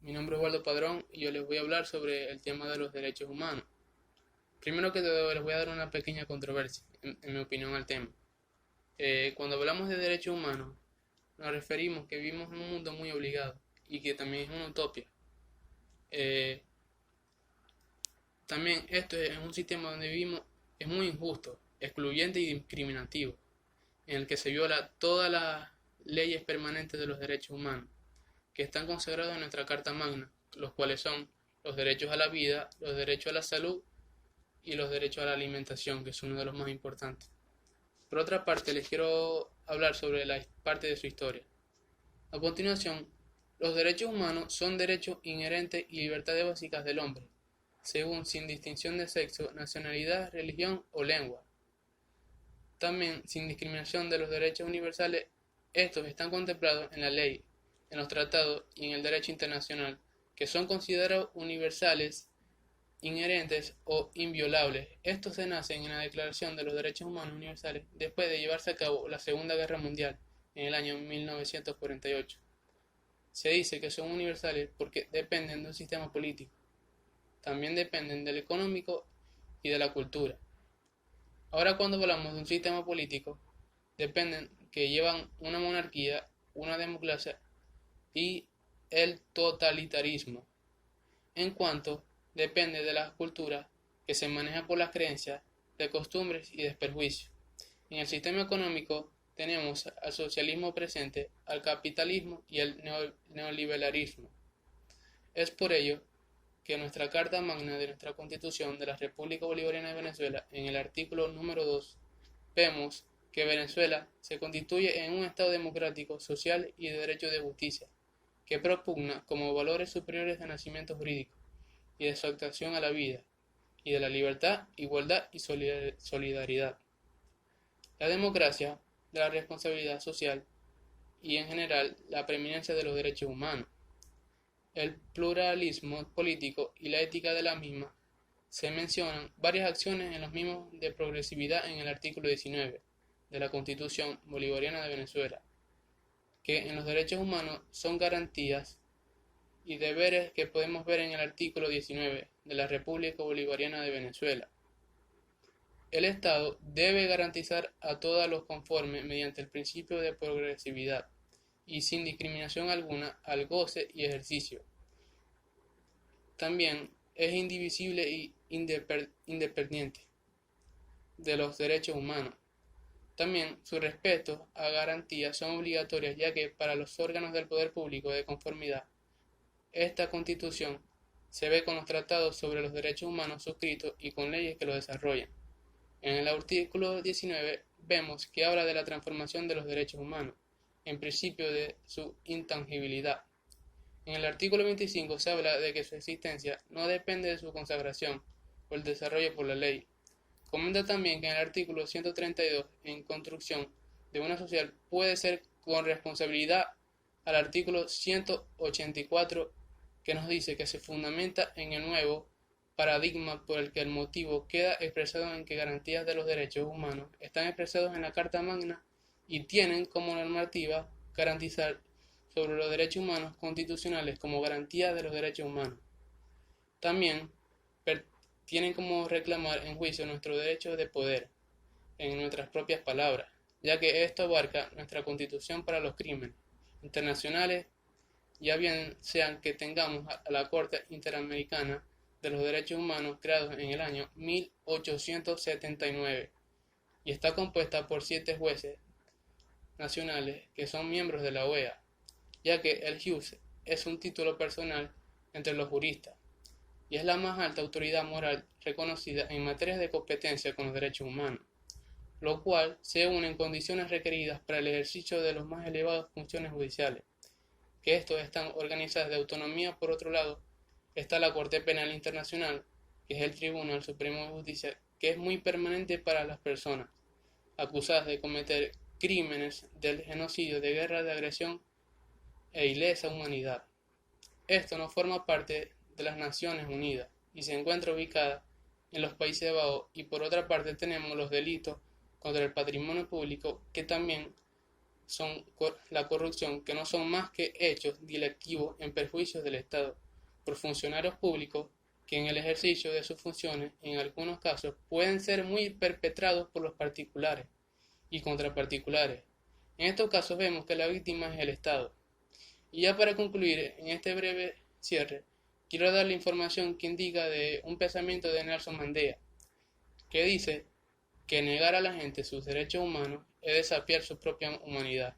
Mi nombre es Waldo Padrón y yo les voy a hablar sobre el tema de los derechos humanos. Primero que todo, les voy a dar una pequeña controversia, en mi opinión, al tema. Cuando hablamos de derechos humanos, nos referimos que vivimos en un mundo muy obligado y que también es una utopía. Eh, También esto es un sistema donde vivimos es muy injusto, excluyente y discriminativo, en el que se viola todas las leyes permanentes de los derechos humanos, que están consagrados en nuestra Carta Magna, los cuales son los derechos a la vida, los derechos a la salud y los derechos a la alimentación, que son uno de los más importantes. Por otra parte, les quiero hablar sobre la parte de su historia. A continuación, los derechos humanos son derechos inherentes y libertades básicas del hombre, según sin distinción de sexo, nacionalidad, religión o lengua. También sin discriminación de los derechos universales, estos están contemplados en la ley, en los tratados y en el derecho internacional, que son considerados universales, inherentes o inviolables. Estos se nacen en la Declaración de los Derechos Humanos Universales después de llevarse a cabo la Segunda Guerra Mundial en el año 1948. Se dice que son universales porque dependen de un sistema político. También dependen del económico y de la cultura. Ahora, cuando hablamos de un sistema político, dependen que llevan una monarquía, una democracia y el totalitarismo, en cuanto depende de las culturas que se manejan por las creencias, de costumbres y de perjuicios. En el sistema económico tenemos al socialismo presente, al capitalismo y al neoliberalismo. Es por ello que nuestra Carta Magna de nuestra Constitución de la República Bolivariana de Venezuela, en el artículo número 2, vemos que Venezuela se constituye en un Estado democrático, social y de derecho de justicia, que propugna como valores superiores de nacimiento jurídico y de su actuación a la vida, y de la libertad, igualdad y solidaridad. La democracia, de la responsabilidad social y en general la preeminencia de los derechos humanos. El pluralismo político y la ética de la misma. Se mencionan varias acciones en los mismos de progresividad en el artículo 19 de la Constitución Bolivariana de Venezuela, que en los derechos humanos son garantías y deberes que podemos ver en el artículo 19 de la República Bolivariana de Venezuela. El Estado debe garantizar a todos los conformes mediante el principio de progresividad y sin discriminación alguna al goce y ejercicio. También es indivisible y independiente de los derechos humanos. También su respeto a garantías son obligatorias, ya que para los órganos del poder público de conformidad esta Constitución se ve con los tratados sobre los derechos humanos suscritos y con leyes que lo desarrollan. En el artículo 19 vemos que habla de la transformación de los derechos humanos, en principio de su intangibilidad. En el artículo 25 se habla de que su existencia no depende de su consagración o el desarrollo por la ley. Comenta también que en el artículo 132, en construcción de una social, puede ser con responsabilidad al artículo 184, que nos dice que se fundamenta en el nuevo paradigma por el que el motivo queda expresado en que garantías de los derechos humanos están expresados en la Carta Magna y tienen como normativa garantizar sobre los derechos humanos constitucionales como garantía de los derechos humanos. También tienen como reclamar en juicio nuestro derecho de poder, en nuestras propias palabras, ya que esto abarca nuestra Constitución para los crímenes internacionales, ya bien sean que tengamos a la Corte Interamericana de los Derechos Humanos creados en el año 1879 y está compuesta por 7 jueces nacionales que son miembros de la OEA, ya que el JUS es un título personal entre los juristas y es la más alta autoridad moral reconocida en materias de competencia con los derechos humanos, lo cual se une en condiciones requeridas para el ejercicio de las más elevadas funciones judiciales, que estos están organizadas de autonomía. Por otro lado, está la Corte Penal Internacional, que es el Tribunal Supremo de Justicia, que es muy permanente para las personas acusadas de cometer crímenes del genocidio, de guerra, de agresión e ilesa humanidad. Esto no forma parte de las Naciones Unidas y se encuentra ubicada en los Países Bajos, y por otra parte tenemos los delitos contra el patrimonio público, que también la corrupción, que no son más que hechos delictivos en perjuicio del Estado, por funcionarios públicos que en el ejercicio de sus funciones, en algunos casos, pueden ser muy perpetrados por los particulares y contra particulares. En estos casos vemos que la víctima es el Estado. Y ya para concluir, en este breve cierre, quiero dar la información que indica de un pensamiento de Nelson Mandela, que dice que negar a la gente sus derechos humanos es desafiar su propia humanidad.